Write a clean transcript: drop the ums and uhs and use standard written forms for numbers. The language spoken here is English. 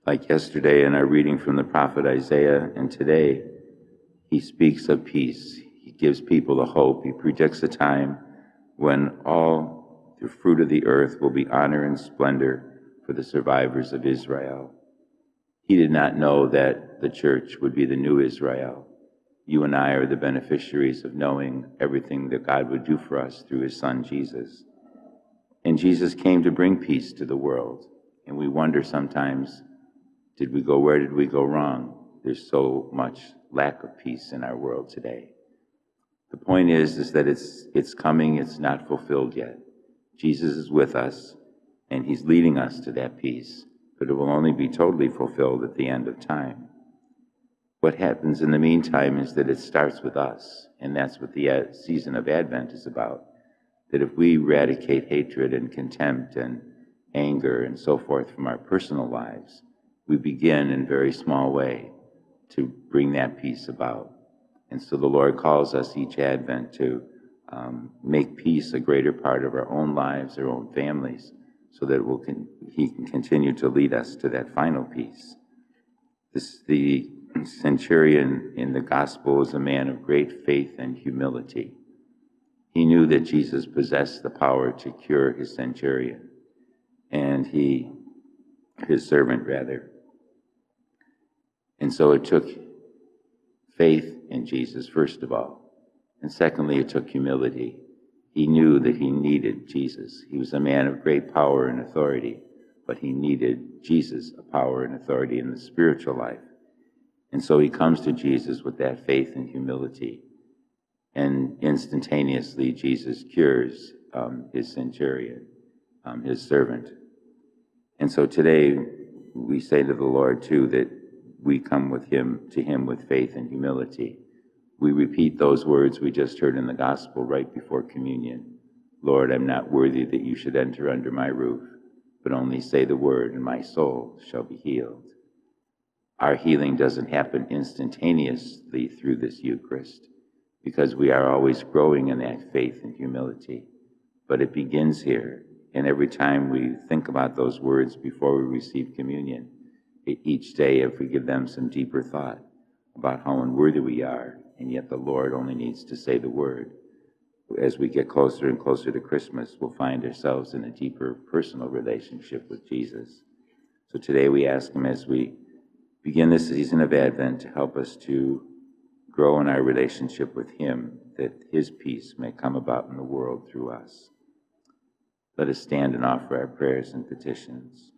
Like yesterday in our reading from the prophet Isaiah, and today, he speaks of peace. He gives people the hope. He predicts a time when all the fruit of the earth will be honor and splendor for the survivors of Israel. He did not know that the church would be the new Israel. You and I are the beneficiaries of knowing everything that God would do for us through his son, Jesus. And Jesus came to bring peace to the world. And we wonder sometimes, where did we go wrong? There's so much lack of peace in our world today. The point is that it's coming, it's not fulfilled yet. Jesus is with us, and he's leading us to that peace, but it will only be totally fulfilled at the end of time. What happens in the meantime is that it starts with us, and that's what the season of Advent is about. That if we eradicate hatred and contempt and anger and so forth from our personal lives, we begin in a very small way to bring that peace about. And so the Lord calls us each Advent to make peace a greater part of our own lives, our own families, so that he can continue to lead us to that final peace. The centurion in the gospel is a man of great faith and humility. He knew that Jesus possessed the power to cure his centurion, and his servant rather. And so it took faith in Jesus, first of all. And secondly, it took humility. He knew that he needed Jesus. He was a man of great power and authority, but he needed Jesus, a power and authority in the spiritual life. And so he comes to Jesus with that faith and humility. And instantaneously, Jesus cures his centurion, his servant. And so today, we say to the Lord, too, that we come to him with faith and humility. We repeat those words we just heard in the gospel right before communion. Lord, I'm not worthy that you should enter under my roof, but only say the word, and my soul shall be healed. Our healing doesn't happen instantaneously through this Eucharist, because we are always growing in that faith and humility. But it begins here, and every time we think about those words before we receive communion, each day if we give them some deeper thought about how unworthy we are, and yet the Lord only needs to say the word. As we get closer and closer to Christmas, we'll find ourselves in a deeper personal relationship with Jesus. So today we ask him, as we begin this season of Advent, to help us to grow in our relationship with him, that his peace may come about in the world through us. Let us stand and offer our prayers and petitions.